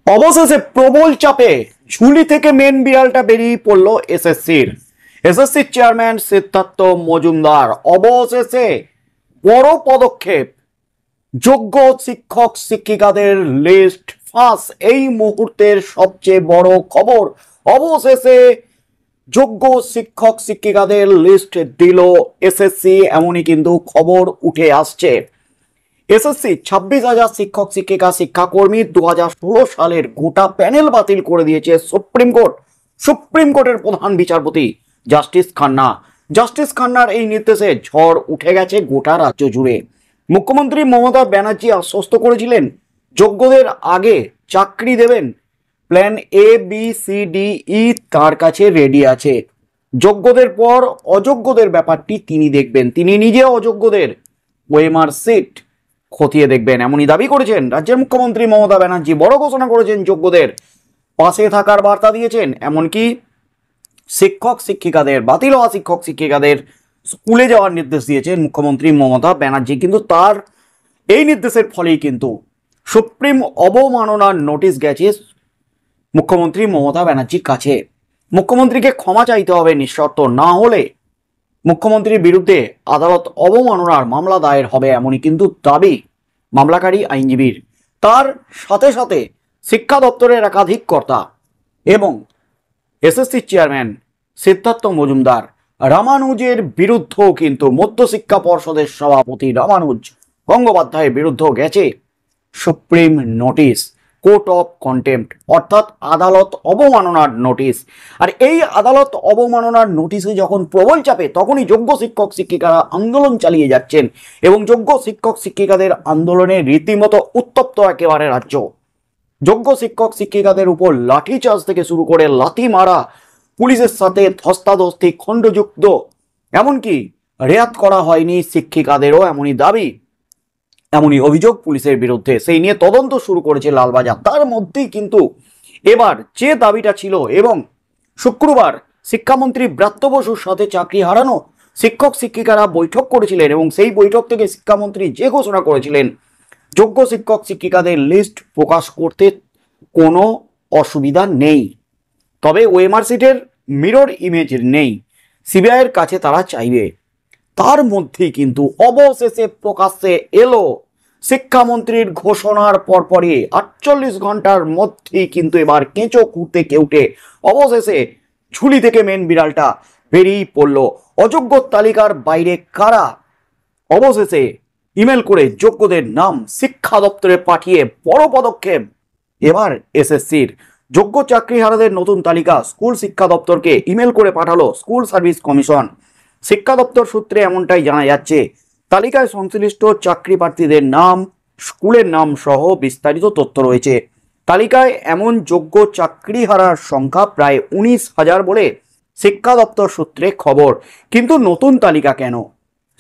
অবশেষে প্রবল চাপে ঝুলি থেকে মেন বিড়ালটা বেরিয়ে পড়ল এসএসসির চেয়ারম্যান সিদ্ধার্থ মজুমদার অবশেষে বড় পদক্ষেপ। যোগ্য শিক্ষক শিক্ষিকাদের লিস্ট ফাঁস। এই মুহূর্তের সবচেয়ে বড় খবর, অবশেষে যোগ্য শিক্ষক শিক্ষিকাদের লিস্ট দিল এসএসসি, এমনই কিন্তু খবর উঠে আসছে। এসএসসি 26,000 শিক্ষক শিক্ষিকা শিক্ষাকর্মী 2016 সালের গোটা প্যানেল বাতিল করে দিয়েছে সুপ্রিম কোর্টের প্রধান বিচারপতি জাস্টিস খান্নার এই নির্দেশে ঝড় উঠে গেছে গোটা রাজ্য জুড়ে। মুখ্যমন্ত্রী মমতা ব্যানার্জি আশ্বস্ত করেছিলেন যোগ্যদের আগে চাকরি দেবেন। Plan A B C D E তার কাছে রেডি আছে। যোগ্যদের পর অযোগ্যদের ব্যাপারটি তিনি দেখবেন। তিনি নিজে অযোগ্যদের ওএমআর সিট খতিয়ে দেখবেন, এমনই দাবি করেছেন রাজ্যের মুখ্যমন্ত্রী মমতা ব্যানার্জি। বড় ঘোষণা করেছেন, যোগ্যদের পাশে থাকার বার্তা দিয়েছেন। এমনকি শিক্ষক শিক্ষিকাদের, বাতিল হওয়া শিক্ষক শিক্ষিকাদের স্কুলে যাওয়ার নির্দেশ দিয়েছেন মুখ্যমন্ত্রী মমতা ব্যানার্জি। কিন্তু তার এই নির্দেশের ফলেই কিন্তু সুপ্রিম অবমাননার নোটিশ গেছে মুখ্যমন্ত্রী মমতা ব্যানার্জির কাছে। মুখ্যমন্ত্রীকে ক্ষমা চাইতে হবে নিঃশর্ত, না হলে মুখ্যমন্ত্রীর বিরুদ্ধে আদালত অবমাননার মামলা দায়ের হবে, এমনই কিন্তু দাবি মামলাকারী আইনজীবীর। তার সাথে সাথে শিক্ষা দপ্তরের একাধিক কর্তা এবং এসএসসি চেয়ারম্যান সিদ্ধার্থ মজুমদার রামানুজের বিরুদ্ধেও কিন্তু মধ্যশিক্ষা পর্ষদের সভাপতি রামানুজ গঙ্গোপাধ্যায়ের বিরুদ্ধেও গেছে supreme notice, court of contempt, অর্থাৎ আদালত অবমাননার নোটিশ। আর এই আদালত অবমাননার নোটিশে যখন প্রবল চাপে, তখনই যোগ্য শিক্ষক শিক্ষিকারা আন্দোলন চালিয়ে যাচ্ছেন এবং যোগ্য শিক্ষক শিক্ষিকাদের আন্দোলনে রীতিমতো উত্তপ্ত একেবারে রাজ্য। যোগ্য শিক্ষক শিক্ষিকাদের উপর লাঠিচার্জ থেকে শুরু করে লাথি মারা, পুলিশের সাথে ধস্তাধস্তি, খণ্ডযুক্ত, এমনকি রেয়াত করা হয়নি শিক্ষিকাদেরও, এমনই দাবি, এমনই অভিযোগ পুলিশের বিরুদ্ধে। সেই নিয়ে তদন্ত শুরু করেছে লালবাজার। তার মধ্যেই কিন্তু এবার যে দাবিটা ছিল, এবং শুক্রবার শিক্ষামন্ত্রী ব্রাত্য বসুর সাথে চাকরি হারানো শিক্ষক শিক্ষিকারা বৈঠক করেছিলেন এবং সেই বৈঠক থেকে শিক্ষামন্ত্রী যে ঘোষণা করেছিলেন, যোগ্য শিক্ষক শিক্ষিকাদের লিস্ট প্রকাশ করতে কোনো অসুবিধা নেই, তবে ওএমআর সিটের মিরর ইমেজ নেই, সিবিআইয়ের কাছে তারা চাইবে। তার মধ্যেই কিন্তু অবশেষে প্রকাশ্যে এলো শিক্ষামন্ত্রীর ঘোষণার পরপরই 48 ঘন্টার মধ্যেই কিন্তু এবার কেঁচো খুঁড়তে কেউটে অবশেষে ঝুলি থেকে মেন বিড়ালটা বেরিয়ে পড়ল। অযোগ্য তালিকার বাইরে কারা, অবশেষে ইমেল করে যোগ্যদের নাম শিক্ষা দপ্তরে পাঠিয়ে বড় পদক্ষেপ এবার এসএসসির। যোগ্য চাকরিহারাদের নতুন তালিকা স্কুল শিক্ষা দপ্তরকে ইমেল করে পাঠালো স্কুল সার্ভিস কমিশন। শিক্ষা দপ্তর সূত্রে এমনটাই জানা যাচ্ছে। তালিকায় সংশ্লিষ্ট চাকরি প্রার্থীদের নাম, স্কুলের নাম সহ বিস্তারিত তথ্য রয়েছে। তালিকায় এমন যোগ্য চাকরিহারার সংখ্যা প্রায় 19,000 বলে শিক্ষা দপ্তর সূত্রে খবর। কিন্তু নতুন তালিকা কেন?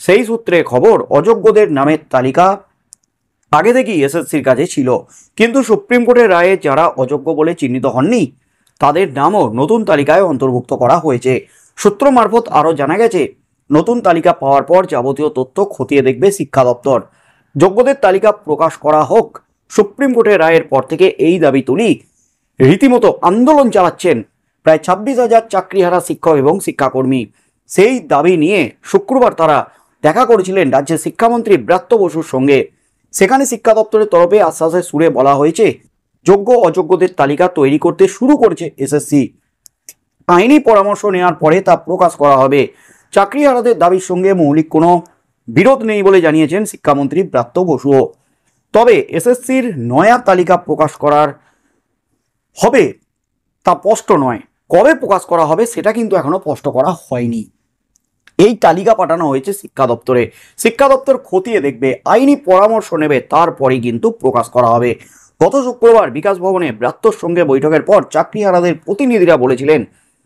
সেই সূত্রে খবর, অযোগ্যদের নামের তালিকা আগে থেকেই এসএসসির কাছে ছিল, কিন্তু সুপ্রিম কোর্টের রায়ে যারা অযোগ্য বলে চিহ্নিত হননি তাদের নামও নতুন তালিকায় অন্তর্ভুক্ত করা হয়েছে। সূত্র মারফত আরও জানা গেছে, নতুন তালিকা পাওয়ার পর যাবতীয় তথ্য খতিয়ে দেখবে শিক্ষা দপ্তর। যোগ্যদের তালিকা প্রকাশ করা হোক। সুপ্রিম কোর্টের রায়ের পর থেকে এই দাবি তুলি রীতিমতো আন্দোলন চালাচ্ছেন প্রায় 26,000 চাকরিহারা শিক্ষক এবং শিক্ষাকর্মী। সেই দাবি নিয়ে শুক্রবার তারা দেখা করেছিলেন রাজ্যের শিক্ষামন্ত্রী ব্রাত্য বসুর সঙ্গে। সেখানে শিক্ষা দপ্তরের তরফে আশ্বাসের সুরে বলা হয়েছে, যোগ্য অযোগ্যদের তালিকা তৈরি করতে শুরু করেছে এসএসসি। আইনি পরামর্শ নেওয়ার পরে তা প্রকাশ করা হবে। চাকরিহারাদের দাবির সঙ্গে মৌলিক কোনো বিরোধ নেই বলে জানিয়েছেন শিক্ষামন্ত্রী ব্রাত্য বসুও। তবে এসএসসির নয়া তালিকা প্রকাশ করার হবে তা স্পষ্ট নয়। কবে প্রকাশ করা হবে সেটা কিন্তু এখনো স্পষ্ট করা হয়নি। এই তালিকা পাঠানো হয়েছে শিক্ষা দপ্তরে। শিক্ষা দপ্তর খতিয়ে দেখবে, আইনি পরামর্শ নেবে, তারপরেই কিন্তু প্রকাশ করা হবে। গত শুক্রবার বিকাশ ভবনে ব্রাত্যর সঙ্গে বৈঠকের পর চাকরিহারাদের প্রতিনিধিরা বলেছিলেন,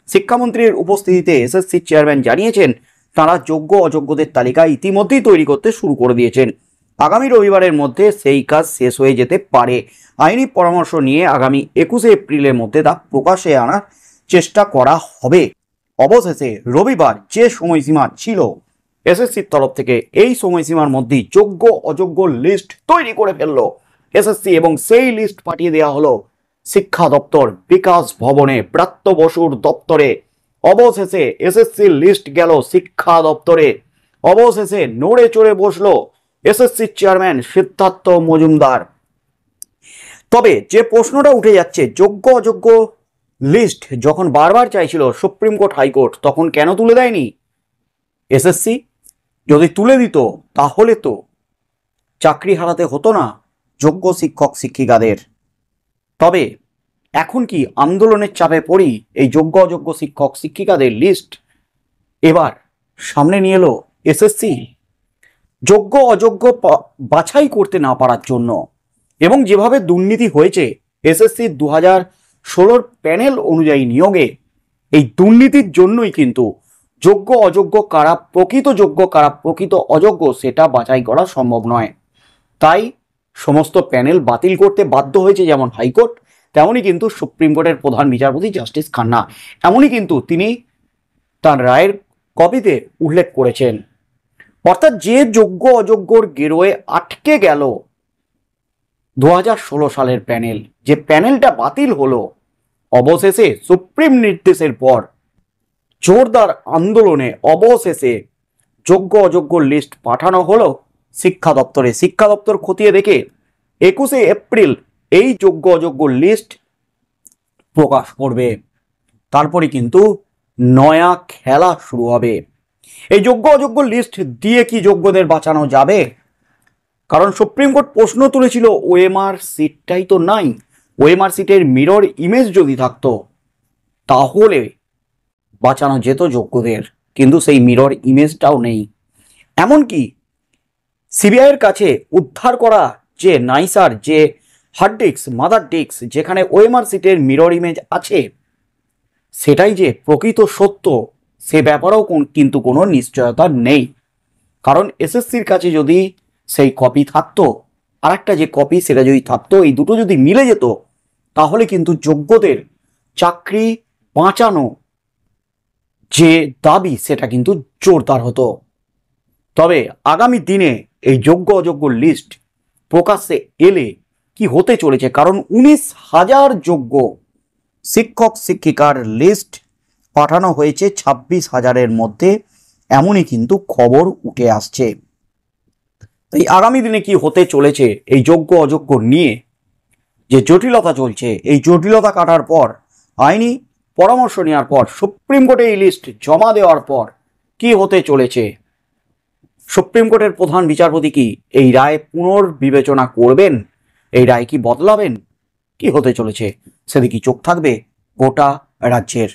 শিক্ষামন্ত্রীর উপস্থিতিতে এসএসসির চেয়ারম্যান জানিয়েছেন তারা যোগ্য অযোগ্যদের তালিকা ইতিমধ্যেই তৈরি করতে শুরু করে দিয়েছেন। আগামী রবিবারের মধ্যে সেই কাজ শেষ হয়ে যেতে পারে। আইনি পরামর্শ নিয়ে আগামী 21 এপ্রিলের মধ্যে তা প্রকাশে আনার চেষ্টা করা হবে। অবশেষে রবিবার যে সময়সীমা ছিল এসএসসির তরফ থেকে, এই সময়সীমার মধ্যেই যোগ্য অযোগ্য লিস্ট তৈরি করে ফেললো এসএসসি এবং সেই লিস্ট পাঠিয়ে দেওয়া হলো শিক্ষা দপ্তর বিকাশ ভবনে ব্রাত্য বসুর দপ্তরে অবশেষে এসএসসি লিস্ট গেল শিক্ষা দপ্তরে। অবশেষে নড়ে চড়ে বসলো এসএসসি চেয়ারম্যান সিদ্ধার্থ মজুমদার। তবে যে প্রশ্নটা উঠে যাচ্ছে, যোগ্য অযোগ্য লিস্ট যখন বারবার চাইছিল সুপ্রিম কোর্ট হাইকোর্ট, তখন কেন তুলে দেয়নি এসএসসি? যদি তুলে দিত তাহলে তো চাকরি হারাতে হতো না যোগ্য শিক্ষক শিক্ষিকাদের। তবে এখন কি আন্দোলনের চাপে পড়ি এই যোগ্য অযোগ্য শিক্ষক শিক্ষিকাদের লিস্ট এবার সামনে নিয়ে এলো এসএসসি যোগ্য অযোগ্য বাছাই করতে না পারার জন্য। এবং যেভাবে দুর্নীতি হয়েছে এসএসসি 2016 প্যানেল অনুযায়ী নিয়োগে, এই দুর্নীতির জন্যই কিন্তু যোগ্য অযোগ্য কারা প্রকৃত যোগ্য কারা প্রকৃত অযোগ্য সেটা বাছাই করা সম্ভব নয়। তাই সমস্ত প্যানেল বাতিল করতে বাধ্য হয়েছে যেমন হাইকোর্ট, তেমনই কিন্তু সুপ্রিম কোর্টের প্রধান বিচারপতি জাস্টিস খান্না। এমনই কিন্তু তিনি তার রায়ের কপিতে উল্লেখ করেছেন। অর্থাৎ যে যোগ্য অযোগ্যর গেরোয়ে আটকে গেল 2016 সালের প্যানেল, যে প্যানেলটা বাতিল হলো, অবশেষে সুপ্রিম নির্দেশের পর জোরদার আন্দোলনে অবশেষে যোগ্য অযোগ্য লিস্ট পাঠানো হলো শিক্ষা দপ্তরে। শিক্ষা দপ্তর খতিয়ে দেখে 21 এপ্রিল এই যোগ্য অযোগ্য লিস্ট প্রকাশ করবে। তারপরে কিন্তু নয়া খেলা শুরু হবে। এই যোগ্য অযোগ্য লিস্ট দিয়ে কি যোগ্যদের বাঁচানো যাবে? কারণ সুপ্রিম কোর্ট প্রশ্ন তুলেছিল ওএমআর সিটটাই তো নাই, ওএমআর সিটের মিরর ইমেজ যদি থাকতো তাহলে বাঁচানো যেত যোগ্যদের, কিন্তু সেই মিরর ইমেজটাও নেই। এমনকি সিবিআইয়ের কাছে উদ্ধার করা যে নাইসার যে হার্ড ডিস্ক মাদার ডিস্ক যেখানে ওএমআর সিটের মিরর ইমেজ আছে, সেটাই যে প্রকৃত সত্য সে ব্যাপারেও কিন্তু কোনো নিশ্চয়তা নেই। কারণ এসএসসির কাছে যদি সেই কপি থাকতো, আর একটা যে কপি সেটা যদি থাকতো, এই দুটো যদি মিলে যেত, তাহলে কিন্তু যোগ্যদের চাকরি বাঁচানো যে দাবি সেটা কিন্তু জোরদার হতো। তবে আগামী দিনে এই যোগ্য অযোগ্য লিস্ট প্রকাশ্যে এলে কি হতে চলেছে, কারণ 19,000 যোগ্য শিক্ষক শিক্ষিকার লিস্ট পাঠানো হয়েছে 26,000-এর মধ্যে, এমনই কিন্তু খবর উঠে আসছে। তাই আগামী দিনে কি হতে চলেছে এই যোগ্য অযোগ্য নিয়ে যে জটিলতা চলছে, এই জটিলতা কাটার পর আইনি পরামর্শ নেওয়ার পর সুপ্রিম কোর্টে এই লিস্ট জমা দেওয়ার পর কি হতে চলেছে, সুপ্রিম কোর্টের প্রধান বিচারপতি কি এই রায় পুনর্বিবেচনা করবেন, এই রায় কি বদলাবেন, কি হতে চলেছে সেদিকে চোখ থাকবে গোটা রাজ্যের।